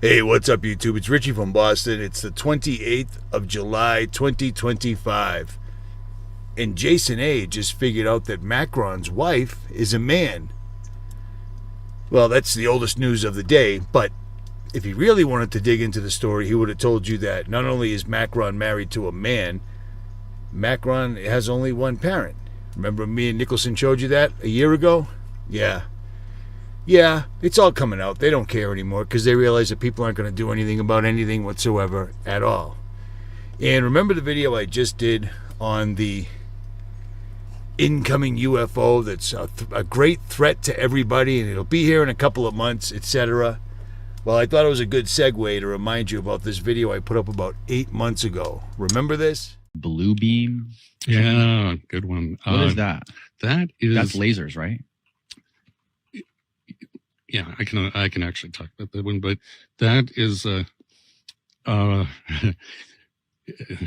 Hey, what's up, YouTube? It's Richie from Boston. It's the 28th of July, 2025. And Jason A. just figured out that Macron's wife is a man. Well, that's the oldest news of the day, but if he really wanted to dig into the story, he would have told you that not only is Macron married to a man, Macron has only one parent. Remember me and Nicholson showed you that a year ago? Yeah, it's all coming out. They don't care anymore because they realize that people aren't going to do anything about anything whatsoever at all. And remember the video I just did on the incoming UFO that's a great threat to everybody and it'll be here in a couple of months, etc.? Well, I thought it was a good segue to remind you about this video I put up about 8 months ago. Remember this? Blue beam? Yeah, good one. What is that? That's lasers, right? Yeah, I can actually talk about that one, but that is this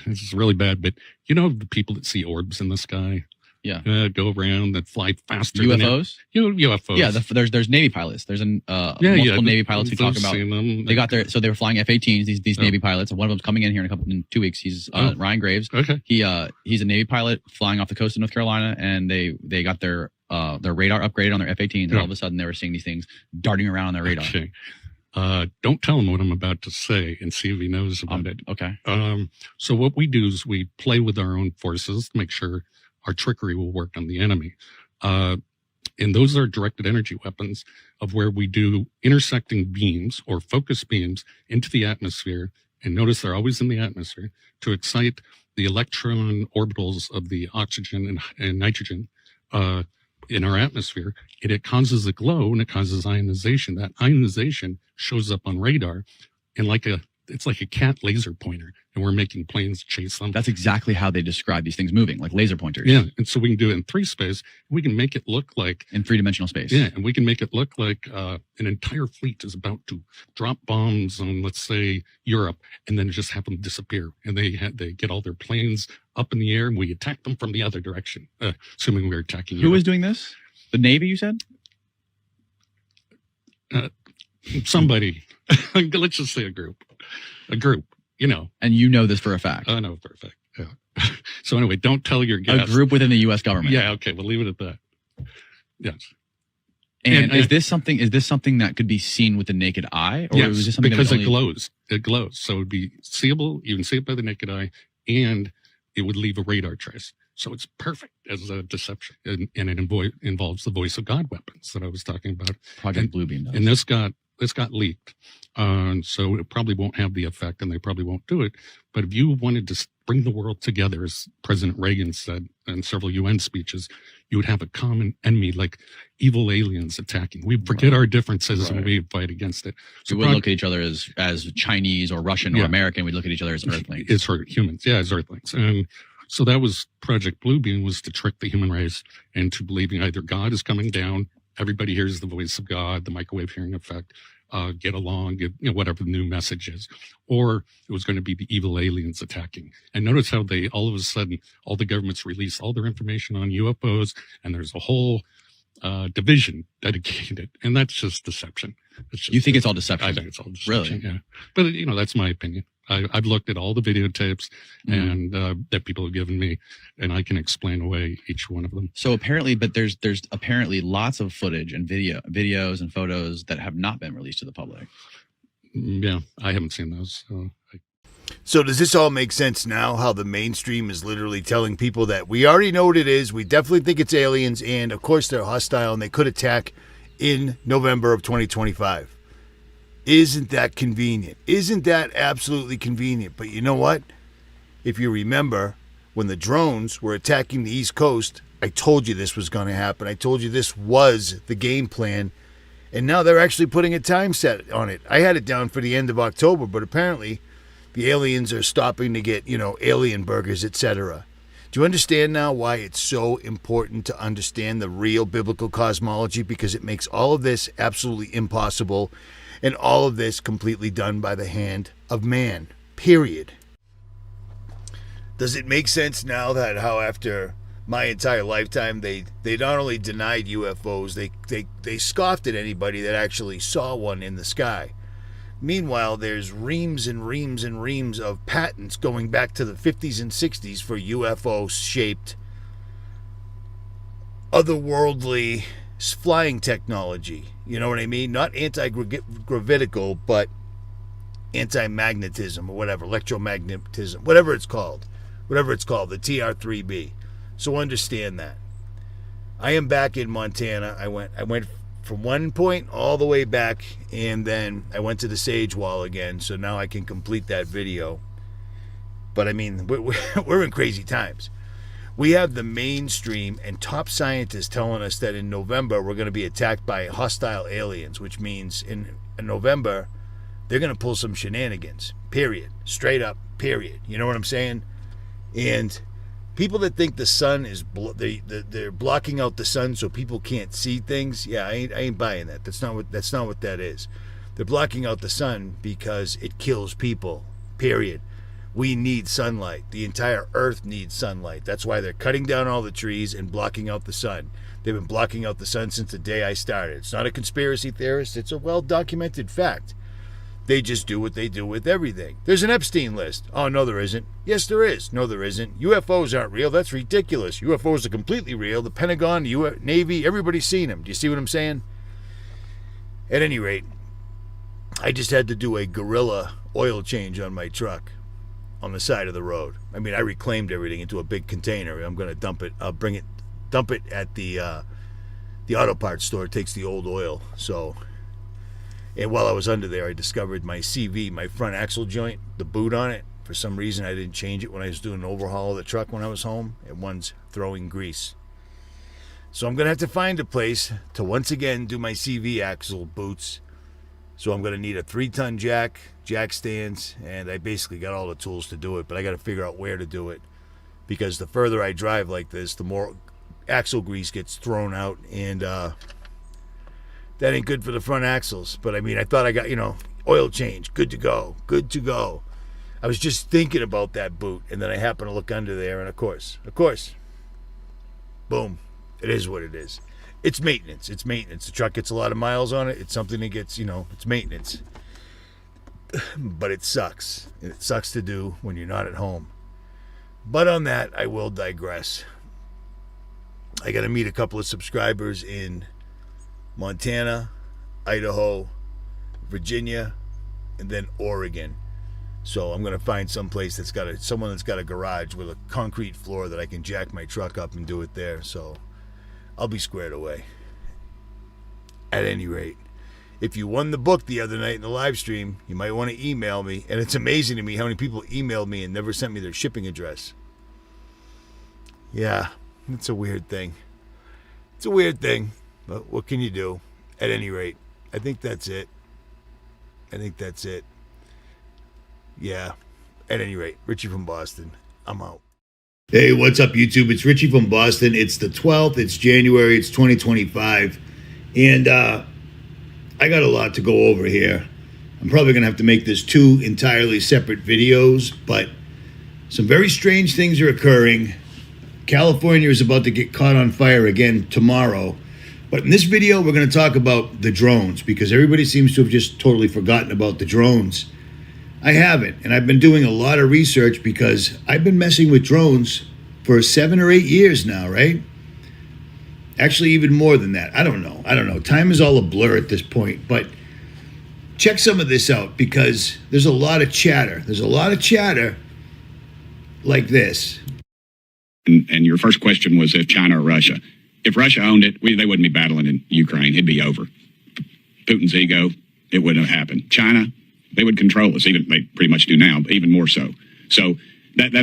is really bad. But you know the people that see orbs in the sky, go around that fly faster. UFOs. UFOs. Yeah, there's Navy pilots. There's multiple Navy pilots who talk about. They got their they were flying F-18s. These Navy pilots. And one of them's coming in here in 2 weeks. He's Ryan Graves. Okay. He's a Navy pilot flying off the coast of North Carolina, and they got their radar upgraded on their F-18s, and all of a sudden they were seeing these things darting around on their radar. Okay. Don't tell him what I'm about to say and see if he knows about it. Okay. So what we do is we play with our own forces to make sure our trickery will work on the enemy. And those are directed energy weapons of where we do intersecting beams or focus beams into the atmosphere. And notice they're always in the atmosphere to excite the electron orbitals of the oxygen and nitrogen, in our atmosphere, and it causes a glow and it causes ionization. That ionization shows up on radar and it's like a cat laser pointer, and we're making planes chase them. That's exactly how they describe these things moving, like laser pointers. Yeah, and so we can do it in 3 space. We can make it look like in 3-dimensional space. Yeah, and we can make it look like an entire fleet is about to drop bombs on, let's say, Europe, and then just have them disappear, and they get all their planes up in the air, and we attack them from the other direction, assuming we're attacking Europe. Who is doing this? The Navy, you said? Somebody. Let's just say a group, And you know this for a fact. I know for a fact. Yeah. So anyway, don't tell your guests. A group within the U.S. government. Yeah. Okay. We'll leave it at that. Yes. And is this something that could be seen with the naked eye, or yes, was this something because that it glows. It glows, so it'd be seeable. You can see it by the naked eye, and it would leave a radar trace. So it's perfect as a deception, and it involves the voice of God weapons that I was talking about. Project Bluebeam does. And this got leaked, so it probably won't have the effect, and they probably won't do it. But if you wanted to bring the world together, as President Reagan said in several UN speeches, you would have a common enemy, like evil aliens attacking. We forget our differences and we fight against it. So we wouldn't look at each other as Chinese or Russian or American. We'd look at each other as Earthlings. It's for humans. Yeah, as Earthlings. And so that was Project Bluebeam, was to trick the human race into believing either God is coming down, everybody hears the voice of God, the microwave hearing effect, get along, whatever the new message is, or it was going to be the evil aliens attacking. And notice how they, all of a sudden, all the governments release all their information on UFOs, and there's a whole division dedicated, and that's just deception. You think it's all deception? I think it's all deception. Really? Yeah. But that's my opinion. I've looked at all the videotapes and that people have given me, and I can explain away each one of them. So apparently, but there's apparently lots of footage and videos and photos that have not been released to the public. Yeah, I haven't seen those. So does this all make sense now, how the mainstream is literally telling people that we already know what it is, we definitely think it's aliens, and of course they're hostile and they could attack in November of 2025? Isn't that convenient? Isn't that absolutely convenient? But you know what? If you remember, when the drones were attacking the East Coast, I told you this was going to happen. I told you this was the game plan. And now they're actually putting a time set on it. I had it down for the end of October, but apparently the aliens are stopping to get, alien burgers, etc. Do you understand now why it's so important to understand the real biblical cosmology? Because it makes all of this absolutely impossible, and all of this completely done by the hand of man, period. Does it make sense now that how after my entire lifetime they not only denied UFOs, they scoffed at anybody that actually saw one in the sky? Meanwhile, there's reams and reams and reams of patents going back to the 50s and 60s for UFO-shaped, otherworldly flying technology. You know what I mean? Not anti-gravitical, but anti-magnetism or whatever, electromagnetism, whatever it's called, the TR-3B. So understand that. I am back in Montana. I went from one point all the way back, and then I went to the Sage Wall again, so now I can complete that video. But I mean, we're in crazy times. We have the mainstream and top scientists telling us that in November we're going to be attacked by hostile aliens, which means in November they're going to pull some shenanigans, period. Straight up, period. You know what I'm saying? And people that think the sun is they're blocking out the sun so people can't see things. Yeah, I ain't buying that. That's not what that is. They're blocking out the sun because it kills people. Period. We need sunlight. The entire earth needs sunlight. That's why they're cutting down all the trees and blocking out the sun. They've been blocking out the sun since the day I started. It's not a conspiracy theorist. It's a well-documented fact. They just do what they do with everything. There's an Epstein list. Oh, no, there isn't. Yes, there is. No, there isn't. UFOs aren't real. That's ridiculous. UFOs are completely real. The Pentagon, the Navy, everybody's seen them. Do you see what I'm saying? At any rate, I just had to do a guerrilla oil change on my truck on the side of the road. I mean, I reclaimed everything into a big container. I'm going to dump it at the auto parts store. It takes the old oil. So, and while I was under there, I discovered my CV, my front axle joint, the boot on it. For some reason, I didn't change it when I was doing an overhaul of the truck when I was home. And one's throwing grease. So I'm going to have to find a place to once again do my CV axle boots. So I'm going to need a 3-ton jack stands, and I basically got all the tools to do it, but I got to figure out where to do it, because the further I drive like this, the more axle grease gets thrown out, and that ain't good for the front axles. But I mean, I thought I got, oil change, good to go. I was just thinking about that boot, and then I happened to look under there, and of course, boom, it is what it is. It's maintenance. The truck gets a lot of miles on it. It's something that gets, it's maintenance. But it sucks. And it sucks to do when you're not at home. But on that, I will digress. I got to meet a couple of subscribers in Montana, Idaho, Virginia, and then Oregon. So I'm going to find someplace that's got someone that's got a garage with a concrete floor that I can jack my truck up and do it there. So I'll be squared away. At any rate, if you won the book the other night in the live stream, you might want to email me. And it's amazing to me how many people emailed me and never sent me their shipping address. Yeah, it's a weird thing. But what can you do? At any rate, I think that's it. Yeah, at any rate, Richie from Boston. I'm out. Hey, what's up, YouTube? It's Richie from Boston. It's the 12th. It's January. It's 2025. And I got a lot to go over here. I'm probably going to have to make this 2 entirely separate videos, but some very strange things are occurring. California is about to get caught on fire again tomorrow. But in this video, we're going to talk about the drones, because everybody seems to have just totally forgotten about the drones. I haven't, and I've been doing a lot of research because I've been messing with drones for 7 or 8 years now, right? Actually, even more than that. I don't know. Time is all a blur at this point, but check some of this out, because there's a lot of chatter. Like this. And your first question was if China or Russia. If Russia owned it, they wouldn't be battling in Ukraine. It'd be over. Putin's ego, it wouldn't have happened. China, they would control us. Even they pretty much do now, but even more so. So that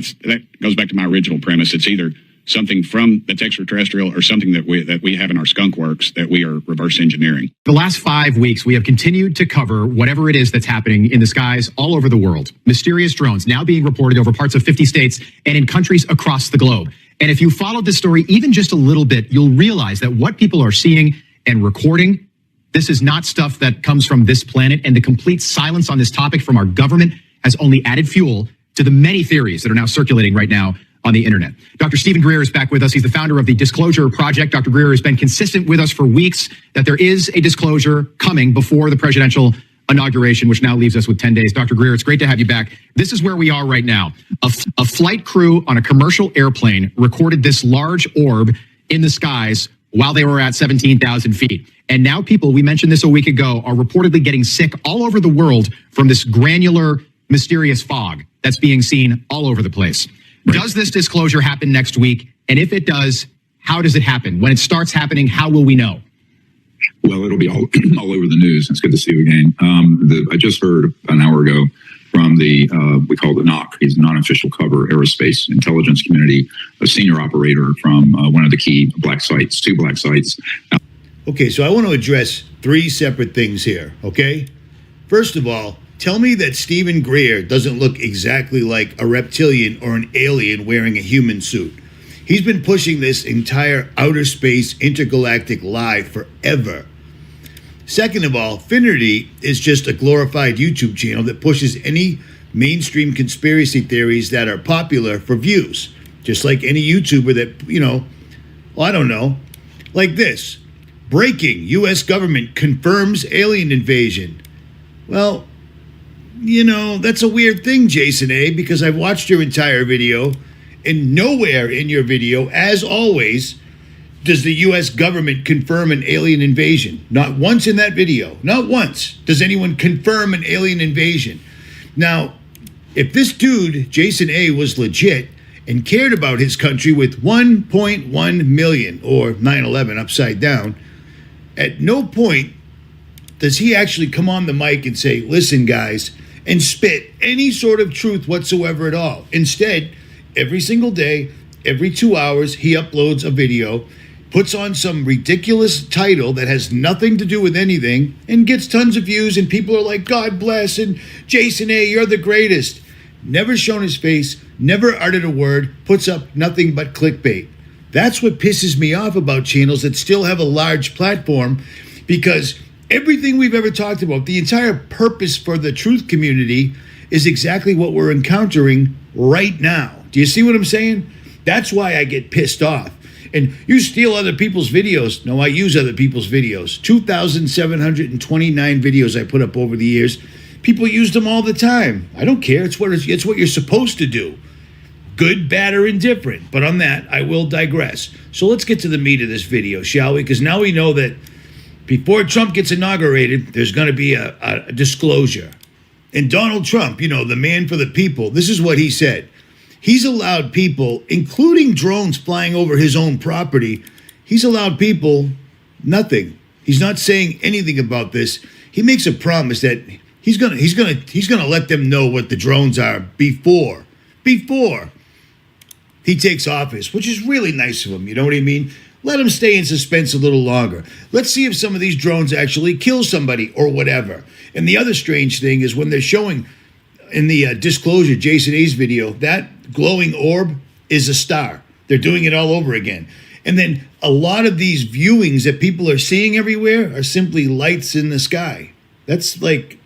goes back to my original premise. It's either something from that's extraterrestrial or something that we have in our skunk works that we are reverse engineering. The last 5 weeks, we have continued to cover whatever it is that's happening in the skies all over the world. Mysterious drones now being reported over parts of 50 states and in countries across the globe. And if you followed this story even just a little bit, you'll realize that what people are seeing and recording, this is not stuff that comes from this planet, and the complete silence on this topic from our government has only added fuel to the many theories that are now circulating right now on the internet. Dr. Stephen Greer is back with us. He's the founder of the Disclosure Project. Dr. Greer has been consistent with us for weeks that there is a disclosure coming before the presidential inauguration, which now leaves us with 10 days. Dr. Greer, it's great to have you back. This is where we are right now. A flight crew on a commercial airplane recorded this large orb in the skies while they were at 17,000 feet. And now people, we mentioned this a week ago, are reportedly getting sick all over the world from this granular, mysterious fog that's being seen all over the place. Right. Does this disclosure happen next week? And if it does, how does it happen? When it starts happening, how will we know? Well, it'll be all over the news. It's good to see you again. I just heard an hour ago from we call it the NOC. He's a non-official cover aerospace intelligence community, a senior operator from one of the key black sites, 2 black sites. Okay, so I want to address 3 separate things here, okay? First of all, tell me that Stephen Greer doesn't look exactly like a reptilian or an alien wearing a human suit. He's been pushing this entire outer space intergalactic lie forever. Second of all, Finnerty is just a glorified YouTube channel that pushes any mainstream conspiracy theories that are popular for views. Just like any YouTuber that, well, I don't know, like this. Breaking, U.S. government confirms alien invasion. Well, that's a weird thing, Jason A., because I've watched your entire video, and nowhere in your video, as always, does the U.S. government confirm an alien invasion. Not once in that video. Not once does anyone confirm an alien invasion. Now, if this dude, Jason A., was legit and cared about his country with 1.1 million, or 9/11 upside down, at no point does he actually come on the mic and say, listen, guys, and spit any sort of truth whatsoever at all. Instead, every single day, every 2 hours, he uploads a video, puts on some ridiculous title that has nothing to do with anything, and gets tons of views, and people are like, God bless, and Jason A., you're the greatest. Never shown his face, never uttered a word, puts up nothing but clickbait. That's what pisses me off about channels that still have a large platform, because everything we've ever talked about, the entire purpose for the truth community, is exactly what we're encountering right now. Do you see what I'm saying? That's why I get pissed off. And you steal other people's videos. No, I use other people's videos. 2,729 videos I put up over the years. People use them all the time. I don't care. It's what you're supposed to do. Good, bad, or indifferent. But on that, I will digress. So let's get to the meat of this video, shall we? Because now we know that before Trump gets inaugurated, there's going to be a disclosure. And Donald Trump, the man for the people, this is what he said. He's allowed people, including drones flying over his own property, he's allowed people nothing. He's not saying anything about this. He makes a promise that he's gonna let them know what the drones are before he takes office, which is really nice of him. You know what I mean? Let him stay in suspense a little longer. Let's see if some of these drones actually kill somebody or whatever. And the other strange thing is when they're showing in the disclosure, Jason A's video, that glowing orb is a star. They're doing it all over again. And then a lot of these viewings that people are seeing everywhere are simply lights in the sky. That's like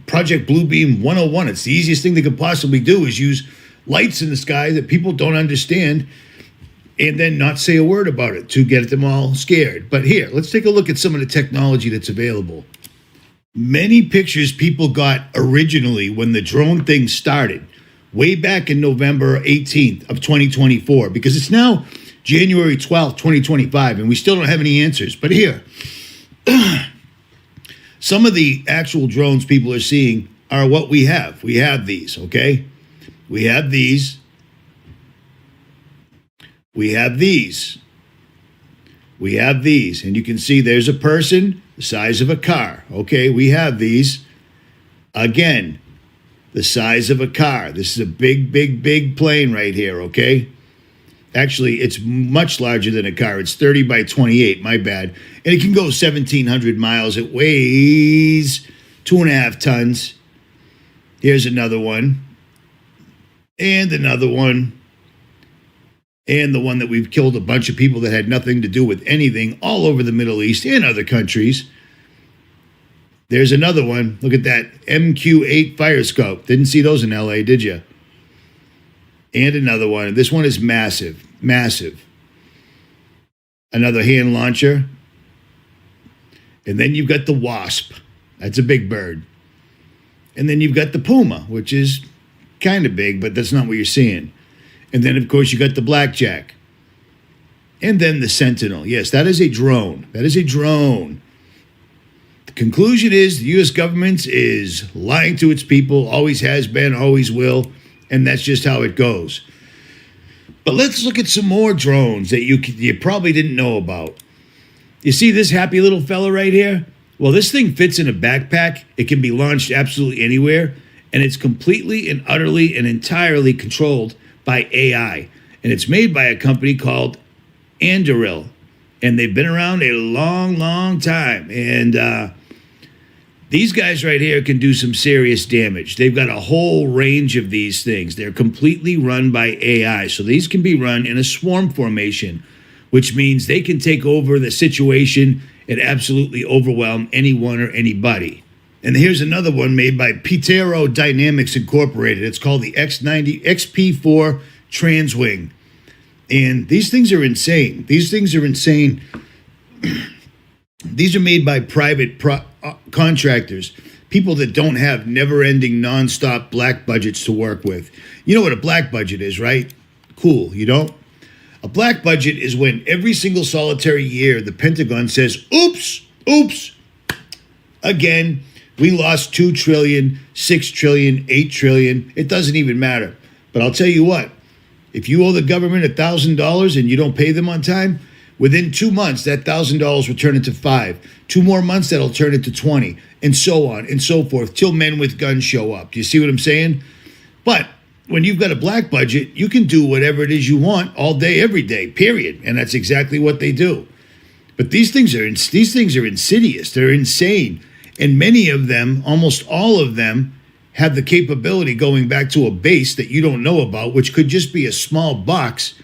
Project Bluebeam 101. It's the easiest thing they could possibly do is use lights in the sky that people don't understand and then not say a word about it to get them all scared. But here, let's take a look at some of the technology that's available. Many pictures people got originally when the drone thing started, way back in November 18th of 2024, because it's now January 12th, 2025, and we still don't have any answers. But here, some of the actual drones people are seeing are what we have. We have these, okay? We have these. We have these. We have these. And you can see there's a person the size of a car. Okay, we have these. Again, the size of a car. This is a big, big, big plane right here, okay? Actually, it's much larger than a car. It's 30 by 28, my bad. And it can go 1,700 miles. It weighs 2.5 tons. Here's another one. And another one. And the one that we've killed a bunch of people that had nothing to do with anything all over the Middle East and other countries. There's another one. Look at that. MQ-8 fire scope. Didn't see those in LA, did you? And another one. This one is massive. Massive. Another hand launcher. And then you've got the Wasp. That's a big bird. And then you've got the puma, which is kind of big, but that's not what you're seeing. And then, of course, you got the blackjack. And then the sentinel. Yes, that is a drone. That is a drone. The conclusion is the U.S. government is lying to its people, always has been, always will, and that's just how it goes. But let's look at some more drones that you probably didn't know about. You see this happy little fella right here? Well, this thing fits in a backpack. It can be launched absolutely anywhere, and it's completely and utterly and entirely controlled by AI. And it's made by a company called 𝗲𝗲𝗱, and they've been around a long, long time. And these guys right here can do some serious damage. They've got a whole range of these things. They're completely run by AI. So these can be run in a swarm formation, which means they can take over the situation and absolutely overwhelm anyone or anybody. And here's another one made by 𝗲𝗲𝗱 Dynamics Incorporated. It's called the XP4 Transwing. And these things are insane. These things are insane. These are made by private contractors, people that don't have never-ending, nonstop black budgets to work with. You know what a black budget is, right? Cool, you don't? A black budget is when every single solitary year the Pentagon says, oops, again, we lost 2 trillion, 6 trillion, 8 trillion. It doesn't even matter. But I'll tell you what, if you owe the government $1,000 and you don't pay them on time, within 2 months, that $1,000 will turn into 5. 2 more months, that'll turn into 20, and so on and so forth, till men with guns show up. Do you see what I'm saying? But when you've got a black budget, you can do whatever it is you want all day, every day, period. And that's exactly what they do. But these things are insidious. They're insane. And many of them, almost all of them, have the capability going back to a base that you don't know about, which could just be a small box.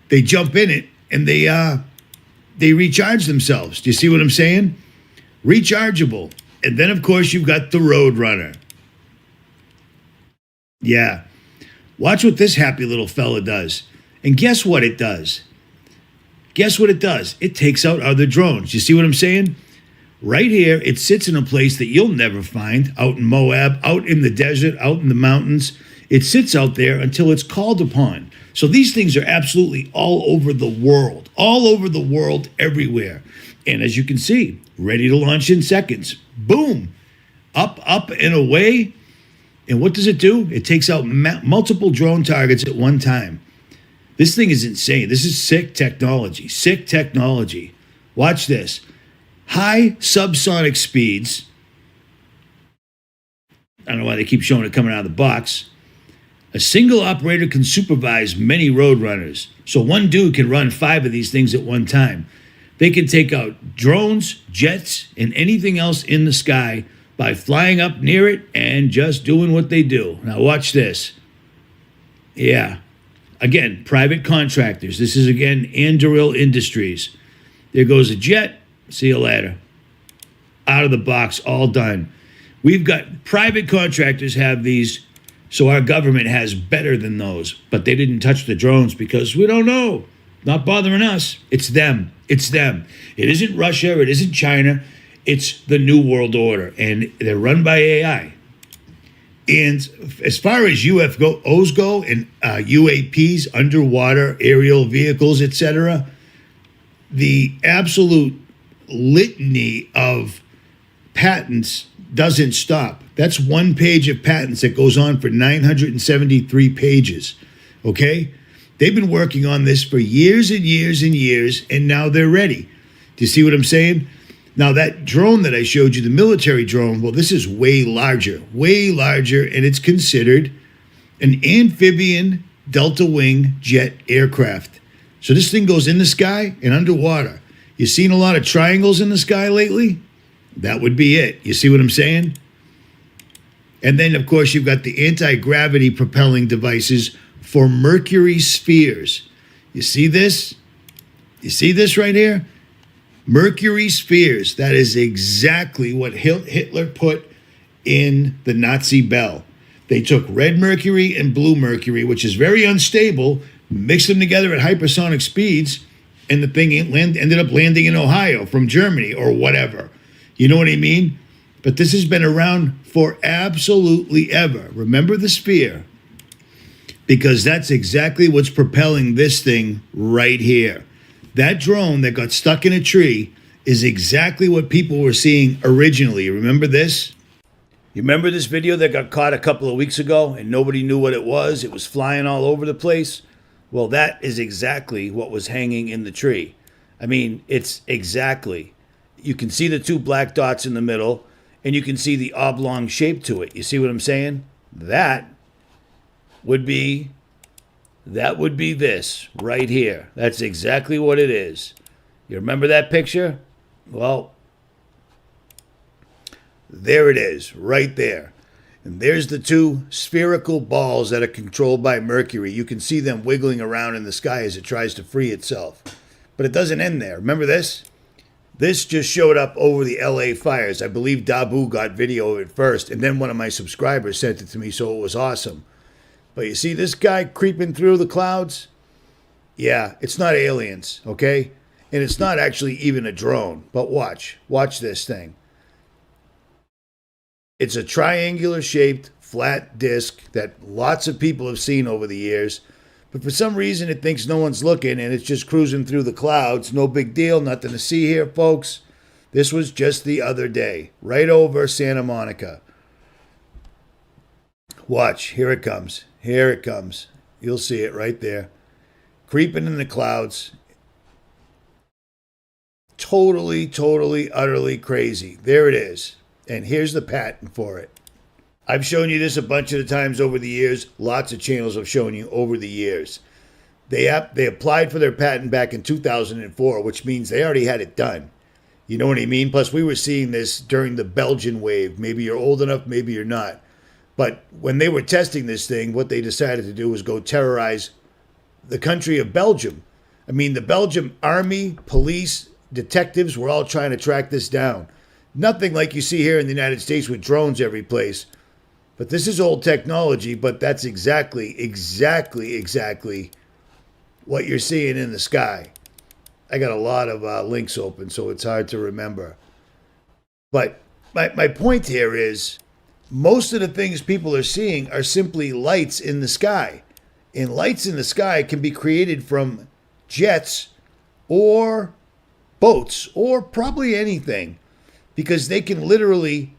They jump in it and they recharge themselves. Do you see what I'm saying? Rechargeable. And then, of course, you've got the Roadrunner. Yeah. Watch what this happy little fella does. And guess what it does? Guess what it does? It takes out other drones. You see what I'm saying? Right here, it sits in a place that you'll never find, out in Moab, out in the desert, out in the mountains. It sits out there until it's called upon. So these things are absolutely all over the world, everywhere. And as you can see, ready to launch in seconds. Boom, up, and away. And what does it do? It takes out multiple drone targets at one time. This thing is insane. This is sick technology, Watch this. High subsonic speeds. I don't know why they keep showing it coming out of the box. A single operator can supervise many Roadrunners. So one dude can run 5 of these things at one time. They can take out drones, jets, and anything else in the sky by flying up near it and just doing what they do. Now watch this. Yeah. Again, private contractors. This is, again, 𝗲𝗲𝗱 Industries. There goes a jet. See you later. Out of the box, all done. We've got private contractors have these, so our government has better than those. But they didn't touch the drones because we don't know. Not bothering us. It's them. It's them. It isn't Russia. It isn't China. It's the New World Order. And they're run by AI. And as far as UFOs go and UAPs, underwater aerial vehicles, etc., the absolute litany of patents doesn't stop. That's one page of patents that goes on for 973 pages. Okay? They've been working on this for years and years and years, and now they're ready. Do you see what I'm saying? Now, that drone that I showed you, the military drone, well, this is way larger, and it's considered an amphibian delta wing jet aircraft. So this thing goes in the sky and underwater. You seen a lot of triangles in the sky lately? That would be it. You see what I'm saying? And then, of course, you've got the anti-gravity propelling devices for Mercury spheres. You see this? You see this right here? Mercury spheres. That is exactly what Hitler put in the Nazi bell. They took red mercury and blue mercury, which is very unstable, mixed them together at hypersonic speeds, and the thing ended up landing in Ohio from Germany or whatever. You know what I mean? But this has been around for absolutely ever. Remember the sphere, because that's exactly what's propelling this thing right here. That drone that got stuck in a tree is exactly what people were seeing originally. Remember this? You remember this video that got caught a couple of weeks ago and nobody knew what it was? It was flying all over the place. Well, that is exactly what was hanging in the tree. I mean, it's exactly. You can see the two black dots in the middle, and you can see the oblong shape to it. You see what I'm saying? That would be this right here. That's exactly what it is. You remember that picture? Well, there it is, right there. And there's the two spherical balls that are controlled by Mercury. You can see them wiggling around in the sky as it tries to free itself. But it doesn't end there. Remember this? This just showed up over the LA fires. I believe 𝗍𝗶𝗍 got video of it first, and then one of my subscribers sent it to me, so it was awesome. But you see this guy creeping through the clouds? Yeah, it's not aliens, okay? And it's not actually even a drone. But watch this thing. It's a triangular shaped flat disc that lots of people have seen over the years. But for some reason it thinks no one's looking and it's just cruising through the clouds. No big deal, nothing to see here, folks. This was just the other day, right over Santa Monica. Watch, here it comes. Here it comes. You'll see it right there. Creeping in the clouds. Totally, utterly crazy. There it is. And here's the patent for it. I've shown you this a bunch of times over the years. Lots of channels have shown you over the years. They applied for their patent back in 2004, which means they already had it done. You know what I mean? Plus, we were seeing this during the Belgian wave. Maybe you're old enough, maybe you're not. But when they were testing this thing, what they decided to do was go terrorize the country of Belgium. I mean, the Belgium army, police, detectives were all trying to track this down. Nothing like you see here in the United States with drones every place. But this is old technology, but that's exactly what you're seeing in the sky. I got a lot of links open, so it's hard to remember. But my point here is, most of the things people are seeing are simply lights in the sky. And lights in the sky can be created from jets or boats or probably anything, because they can literally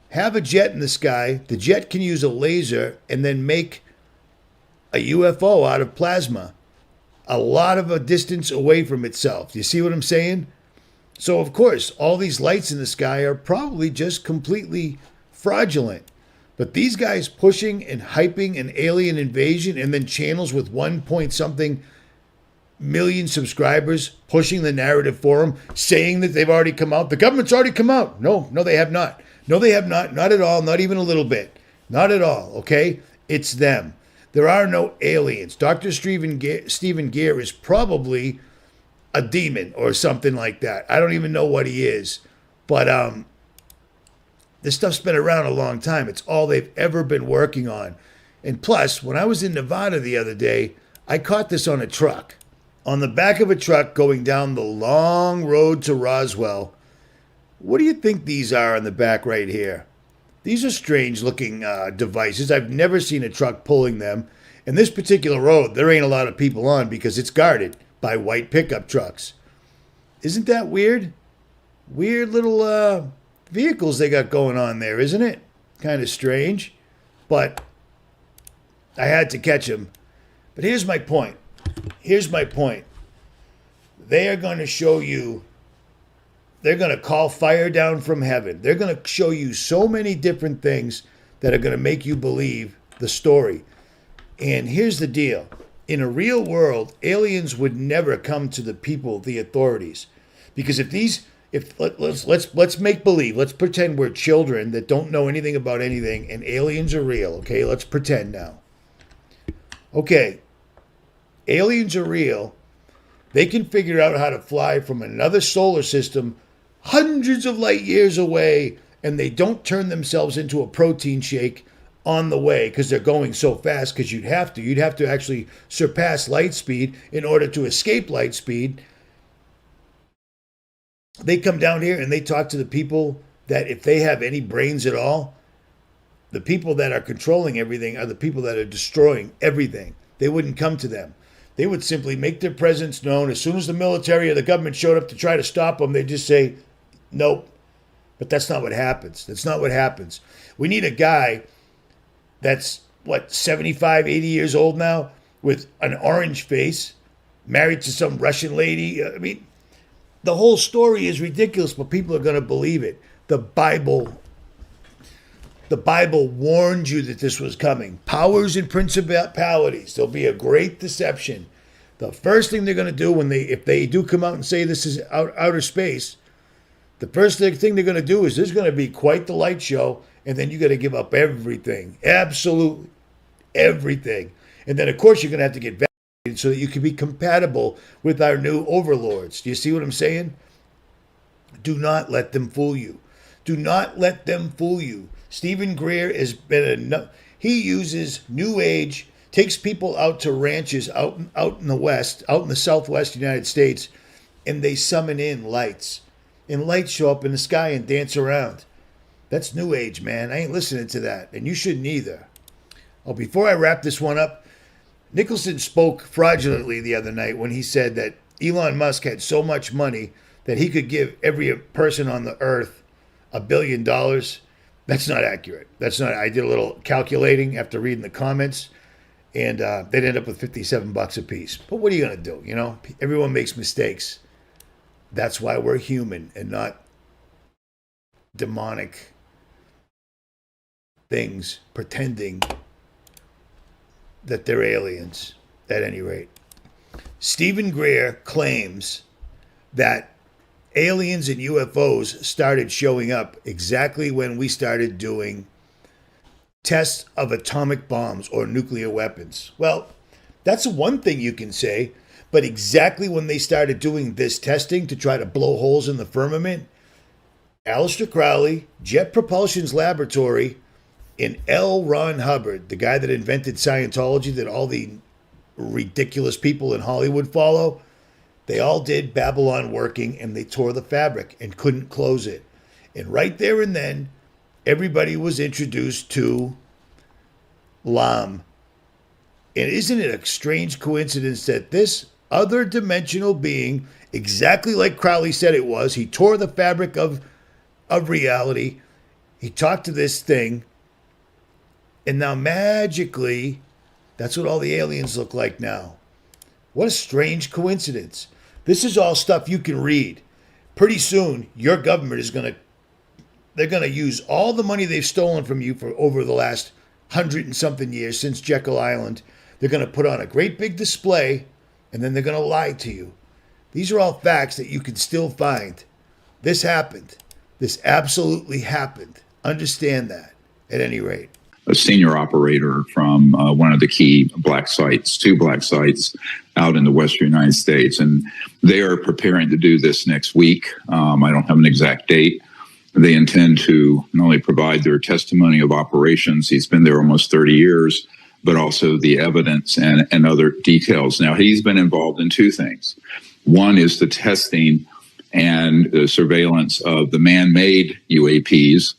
have a jet in the sky. The jet can use a laser and then make a UFO out of plasma a lot of a distance away from itself. You see what I'm saying? So, of course, all these lights in the sky are probably just completely fraudulent. But these guys pushing and hyping an alien invasion, and then channels with 1 point something million subscribers pushing the narrative for them, saying that they've already come out. The government's already come out. No, they have not. No, they have not. Not at all. Not even a little bit. Not at all. Okay? It's them. There are no aliens. Dr. Stephen Gear is probably a demon or something like that. I don't even know what he is. But this stuff's been around a long time. It's all they've ever been working on. And plus, when I was in Nevada the other day, I caught this on a truck. On the back of a truck going down the long road to Roswell. What do you think these are on the back right here? These are strange looking devices. I've never seen a truck pulling them. And this particular road, there ain't a lot of people on because it's guarded by white pickup trucks. Isn't that weird? Weird little vehicles they got going on there, isn't it? Kind of strange. But I had to catch them. But here's my point. Here's my point. They are going to show you, they're going to call fire down from heaven. They're going to show you so many different things that are going to make you believe the story. And here's the deal. In a real world, aliens would never come to the people, the authorities. Because let's make believe, let's pretend we're children that don't know anything about anything and aliens are real, okay? Let's pretend now. Okay. Aliens are real. They can figure out how to fly from another solar system hundreds of light years away, and they don't turn themselves into a protein shake on the way because they're going so fast, because you'd have to actually surpass light speed in order to escape light speed. They come down here and they talk to the people that if they have any brains at all, the people that are controlling everything are the people that are destroying everything. They wouldn't come to them. They would simply make their presence known. As soon as the military or the government showed up to try to stop them, they'd just say, nope. But that's not what happens. That's not what happens. We need a guy that's, 75, 80 years old now, with an orange face, married to some Russian lady. I mean, the whole story is ridiculous, but people are going to believe it. The Bible warned you that this was coming. Powers and principalities. There'll be a great deception. The first thing they're going to do if they do come out and say this is outer space, the first thing they're going to do is there's going to be quite the light show, and then you got to give up everything. Absolutely everything. And then, of course, you're going to have to get vaccinated so that you can be compatible with our new overlords. Do you see what I'm saying? Do not let them fool you. Do not let them fool you. Stephen Greer has been he uses New Age, takes people out to ranches out in the West, out in the Southwest United States, and they summon in lights. And lights show up in the sky and dance around. That's New Age, man. I ain't listening to that, and you shouldn't either. Oh, before I wrap this one up, Nicholson spoke fraudulently the other night when he said that Elon Musk had so much money that he could give every person on the earth $1 billion. That's not accurate. That's not. I did a little calculating after reading the comments, and they'd end up with $57 a piece. But what are you going to do? You know, everyone makes mistakes. That's why we're human and not demonic things pretending that they're aliens, at any rate. Stephen Greer claims that aliens and UFOs started showing up exactly when we started doing tests of atomic bombs or nuclear weapons. Well, that's one thing you can say, but exactly when they started doing this testing to try to blow holes in the firmament, Aleister Crowley, Jet Propulsion's laboratory, and L. Ron Hubbard, the guy that invented Scientology that all the ridiculous people in Hollywood follow, they all did Babylon working, and they tore the fabric and couldn't close it. And right there and then, everybody was introduced to 𝗏𝗏. And isn't it a strange coincidence that this other dimensional being, exactly like Crowley said it was, he tore the fabric of reality, he talked to this thing, and now magically, that's what all the aliens look like now. What a strange coincidence. This is all stuff you can read. Pretty soon, your government is they're going to use all the money they've stolen from you for over the last 100 and something years since Jekyll Island. They're going to put on a great big display, and then they're going to lie to you. These are all facts that you can still find. This happened. This absolutely happened. Understand that, at any rate. A senior operator from one of the key two black sites out in the western United States. And they are preparing to do this next week. I don't have an exact date. They intend to not only provide their testimony of operations, he's been there almost 30 years, but also the evidence and other details. Now, he's been involved in two things. One is the testing and the surveillance of the man-made UAPs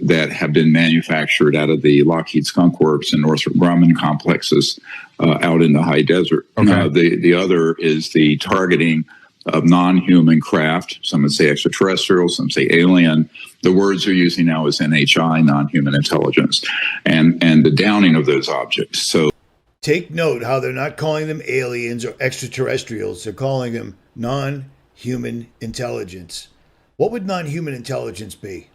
that have been manufactured out of the Lockheed Skunk Works and Northrop Grumman complexes out in the high desert. Okay. The other is the targeting of non-human craft. Some would say extraterrestrial, some say alien. The words they're using now is NHI, non-human intelligence, and the downing of those objects. So take note how they're not calling them aliens or extraterrestrials. They're calling them non-human intelligence. What would non-human intelligence be?